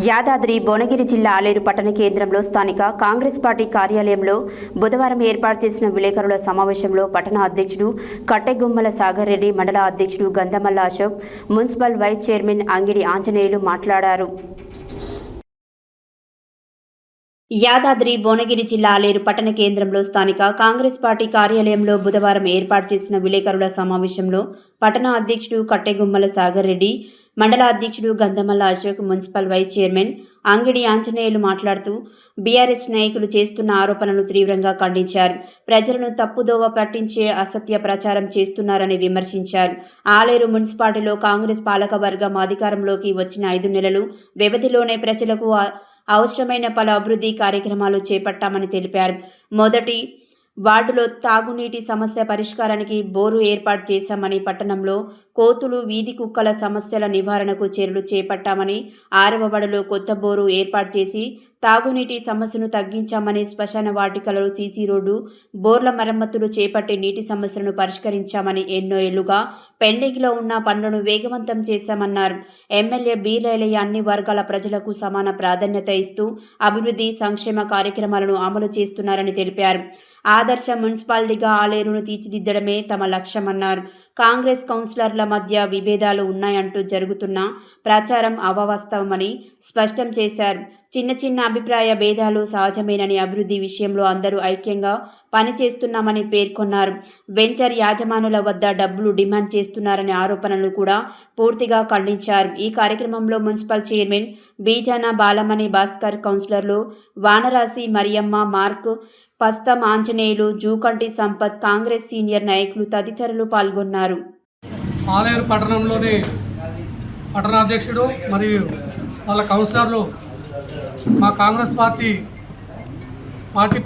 యాదాద్రి భువనగిరి జిల్లా ఆలేరు పట్టణ కేంద్రంలో స్థానిక కాంగ్రెస్ పార్టీ కార్యాలయంలో బుధవారం ఏర్పాటు చేసిన విలేకరుల సమావేశంలో పట్టణ అధ్యక్షుడు కట్టెగుమ్మల సాగర్ రెడ్డి, మండల అధ్యక్షుడు Gandhamalla Ashok, municipal vice chairman Angidi Anjaneyulu మాట్లాడారు. యాదాద్రి భువనగిరి జిల్లా ఆలేరు పట్టణ కేంద్రంలో స్థానిక కాంగ్రెస్ పార్టీ కార్యాలయంలో బుధవారం ఏర్పాటు చేసిన విలేకరుల సమావేశంలో పట్టణ అధ్యక్షుడు కట్టెగుమ్మల సాగర్ రెడ్డి, మండల అధ్యక్షుడు Gandhamalla Ashok, municipal vice chairman Angidi Anjaneyulu మాట్లాడుతూ బీఆర్ఎస్ నాయకులు చేస్తున్న ఆరోపణలను తీవ్రంగా ఖండించారు. ప్రజలను తప్పుదోవ పట్టించే అసత్య ప్రచారం చేస్తున్నారని విమర్శించారు. ఆలేరు మున్సిపాలిటీలో కాంగ్రెస్ పాలకవర్గం అధికారంలోకి వచ్చిన 5 నెలలు వ్యవధిలోనే ప్రజలకు అవసరమైన పలు అభివృద్ధి కార్యక్రమాలు చేపట్టామని తెలిపారు. మొదటి వార్డులో తాగునీటి సమస్య పరిష్కారానికి బోరు ఏర్పాటు చేశామని, పట్టణంలో కోతులు, వీధి కుక్కల సమస్యల నివారణకు చర్యలు చేపట్టామని, 6వ వార్డులో కొత్త బోరు ఏర్పాటు చేసి తాగునీటి సమస్యను తగ్గించామని, శ్మశాన వాటికలలో సీసీ రోడ్డు, బోర్ల మరమ్మతులు చేపట్టి నీటి సమస్యలను పరిష్కరించామని, ఎన్నో ఏళ్లుగా పెండింగ్లో ఉన్న పనులను వేగవంతం చేశామన్నారు. ఎమ్మెల్యే బీలైలయ్య అన్ని వర్గాల ప్రజలకు సమాన ప్రాధాన్యత ఇస్తూ అభివృద్ధి సంక్షేమ కార్యక్రమాలను అమలు చేస్తున్నారని తెలిపారు. ఆదర్శ మున్సిపాలిటీగా ఆలేరును తీర్చిదిద్దడమే తమ లక్ష్యమన్నారు. కాంగ్రెస్ కౌన్సిలర్ల మధ్య విభేదాలు ఉన్నాయంటూ జరుగుతున్న ప్రచారం అవాస్తవమని స్పష్టం చేశారు. చిన్న చిన్న అభిప్రాయ భేదాలు సహజమేనని, అభివృద్ధి విషయంలో అందరూ ఐక్యంగా పనిచేస్తున్నామని పేర్కొన్నారు. వెంచర్ యాజమానుల వద్ద డబ్బులు డిమాండ్ చేస్తున్నారనే ఆరోపణలు కూడా పూర్తిగా ఖండించారు. ఈ కార్యక్రమంలో మున్సిపల్ చైర్మన్ బీజాన బాలమణి భాస్కర్, కౌన్సిలర్లు వానరాసి మరియమ్మ, మార్క్, పస్తం ఆంజనేయులు, జూకంటి సంపత్, కాంగ్రెస్ సీనియర్ నాయకులు తదితరులు పాల్గొన్నారు. ఆలేరు పట్టణంలోని పట్టణాధ్యక్షుడు మరియు వాళ్ళ కౌన్సిలర్లు మా కాంగ్రెస్ పార్టీ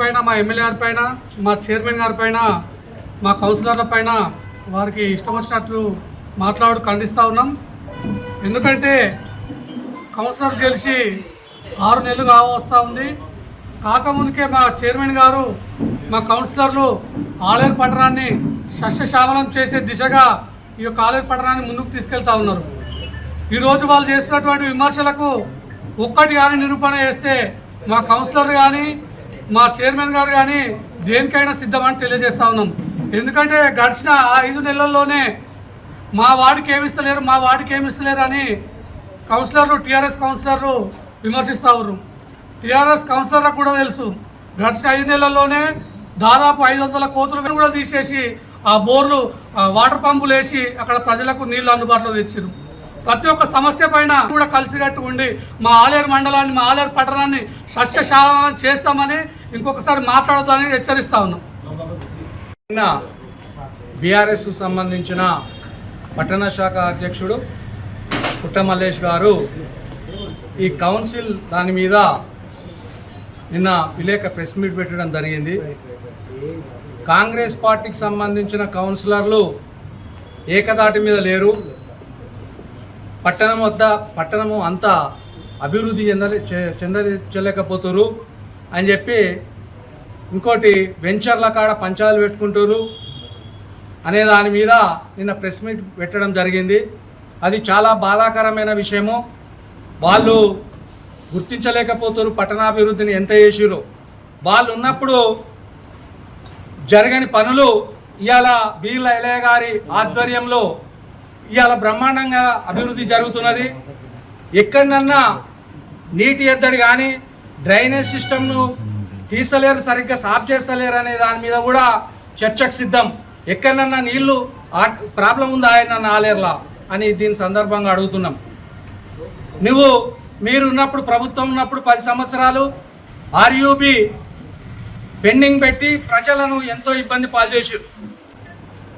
పైన, మా ఎమ్మెల్యే గారి పైన, మా చైర్మన్ గారి పైన, మా కౌన్సిలర్ల పైన వారికి ఇష్టం వచ్చినట్లు ఖండిస్తూ ఉన్నాం. ఎందుకంటే కౌన్సిలర్ గెలిచి 6 నెలలు వస్తూ ఉంది. కాకముందుకే మా చైర్మన్ గారు, మా కౌన్సిలర్లు ఆలేరు పట్టణాన్ని సస్యశ్యామలం చేసే దిశగా ఈ యొక్క ఆలేరు పట్టణాన్ని ముందుకు తీసుకెళ్తా ఉన్నారు. ఈరోజు వాళ్ళు చేస్తున్నటువంటి విమర్శలకు ఒక్కటి కానీ నిరూపణ చేస్తే మా కౌన్సిలర్ కానీ, మా చైర్మన్ గారు కానీ దేనికైనా సిద్ధమని తెలియజేస్తూ ఉన్నాం. ఎందుకంటే గడిచిన 5 నెలల్లోనే మా వార్డుకి ఏమిస్తలేరు అని కౌన్సిలర్లు, టీఆర్ఎస్ కౌన్సిలర్లు విమర్శిస్తూ ఉన్నారు. టీఆర్ఎస్ కౌన్సిలర్లకు కూడా తెలుసు, గడిచిన 5 నెలల్లోనే దాదాపు 500 కోతులు కూడా తీసేసి ఆ బోర్లు, వాటర్ పంపులు వేసి అక్కడ ప్రజలకు నీళ్లు అందుబాటులో తెచ్చారు. ప్రతి ఒక్క సమస్య పైన కూడా కలిసికట్టు ఉండి మా ఆలేరు మండలాన్ని, మా ఆలేరు పట్టణాన్ని సస్యశ్యామలం చేస్తామని ఇంకొకసారి మాట్లాడదామని హెచ్చరిస్తా ఉన్నాం. బీఆర్ఎస్ సంబంధించిన పట్టణ శాఖ అధ్యక్షుడు పుట్ట మల్లేష్ గారు ఈ కౌన్సిల్ దాని మీద నిన్న ప్రెస్ మీట్ పెట్టడం జరిగింది. కాంగ్రెస్ పార్టీకి సంబంధించిన కౌన్సిలర్లు ఏకదాటి మీద లేరు. పట్టణము అంతా అభివృద్ధి చెందలేకపోతున్నారు అని చెప్పి, ఇంకోటి వెంచర్ల కాడ పంచాలు పెట్టుకుంటారు అనే దాని మీద నిన్న ప్రెస్ మీట్ పెట్టడం జరిగింది. అది చాలా బాధాకరమైన విషయము. వాళ్ళు గుర్తించలేకపోతారు పట్టణాభివృద్ధిని ఎంత చేసిరో. వాళ్ళు ఉన్నప్పుడు జరగని పనులు ఇవాళ బీలైలయ్య గారి ఆధ్వర్యంలో ఇవాళ బ్రహ్మాండంగా అభివృద్ధి జరుగుతున్నది. ఎక్కడన్నా నీటి ఎద్దడి కానీ, డ్రైనేజ్ సిస్టమ్ను తీసలేరు, సరిగ్గా సాఫ్ చేస్తలేరు అనే దాని మీద కూడా చర్చకు సిద్ధం. ఎక్కడన్నా నీళ్లు ప్రాబ్లం ఉందా ఆయన ఆలేరులా అని దీని సందర్భంగా అడుగుతున్నాం. మీరు ఉన్నప్పుడు, ప్రభుత్వం ఉన్నప్పుడు 10 సంవత్సరాలు ఆర్యూబీ పెండింగ్ పెట్టి ప్రజలను ఎంతో ఇబ్బంది పాల్చేసారు.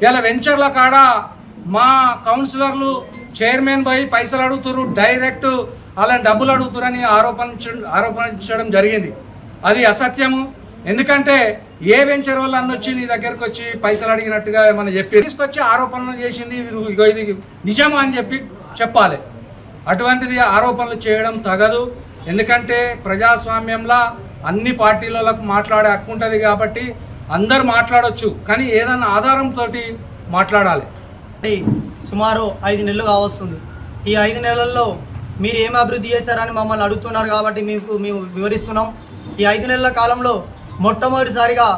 ఇలా వెంచర్ల కాడ మా కౌన్సిలర్లు, చైర్మన్ పోయి పైసలు అడుగుతారు, డైరెక్ట్ అలా డబ్బులు అడుగుతారని ఆరోపించడం జరిగింది. అది అసత్యము. ఎందుకంటే ఏ వెంచర్ వాళ్ళు వచ్చి నీ దగ్గరకు వచ్చి పైసలు అడిగినట్టుగా మనం చెప్పి తీసుకొచ్చి ఆరోపణలు చేసింది ఇది నిజమా అని చెప్పాలి. అటువంటిది ఆరోపణలు చేయడం తగదు. ఎందుకంటే ప్రజాస్వామ్యంలో అన్ని పార్టీలకు మాట్లాడే హక్కు ఉంటుంది కాబట్టి అందరు మాట్లాడవచ్చు, కానీ ఏదన్నా ఆధారంతో మాట్లాడాలి. సుమారు 5 నెలలు కావస్తుంది. ఈ 5 నెలల్లో మీరు ఏం అభివృద్ధి చేశారని మమ్మల్ని అడుగుతున్నారు కాబట్టి మేము వివరిస్తున్నాం. ఈ 5 నెలల కాలంలో మొట్టమొదటిసారిగా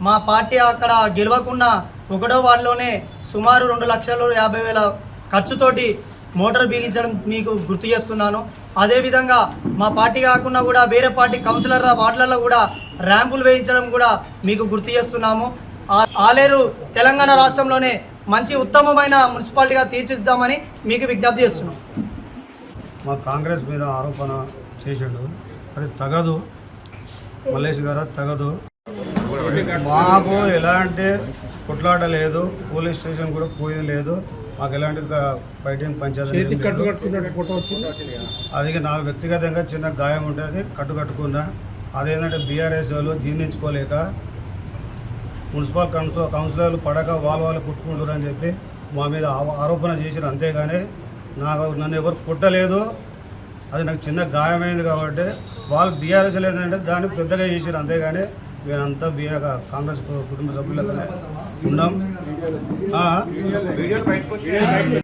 మా పార్టీ అక్కడ గెలవకుండా 1వ వార్డులోనే సుమారు 2,50,000 ఖర్చుతోటి మోటార్ బిగించడం మీకు గుర్తు చేస్తున్నాను. అదేవిధంగా మా పార్టీ కాకుండా కూడా వేరే పార్టీ కౌన్సిలర్ల వార్డులలో కూడా ర్యాంపులు వేయించడం కూడా మీకు గుర్తు చేస్తున్నాము. ఆలేరు తెలంగాణ రాష్ట్రంలోనే మంచి ఉత్తమమైన మున్సిపాలిటీగా తీర్చిదిద్దామని మీకు విజ్ఞప్తి చేస్తున్నాం. మా కాంగ్రెస్ మీద ఆరోపణ చేసాడు, అది తగదు. మల్లేష్ గారు తగదు. మాకు ఎలాంటి కొట్లాట లేదు, పోలీస్ స్టేషన్ కూడా పోయేది లేదు. మాకు ఎలాంటి ఫైటింగ్ పంచాయతీ అది నా వ్యక్తిగతంగా చిన్న గాయం ఉంటుంది, కట్టుకున్నా. అదేంటంటే బీఆర్ఎస్ వాళ్ళు జీర్ణించుకోలేక మున్సిపల్ కౌన్సిలర్లు పడక వాళ్ళు కుట్టుకుంటారు అని చెప్పి మా మీద ఆరోపణ చేశారు. అంతేగాని నన్ను ఎవరు కుట్టలేదు. అది నాకు చిన్న గాయమైంది కాబట్టి వాళ్ళు బీఆర్ఎస్ లేదంటే దాన్ని పెద్దగా చేశారు. అంతేగాని మేమంతా కాంగ్రెస్ కుటుంబ సభ్యులతోనే ఉన్నాం.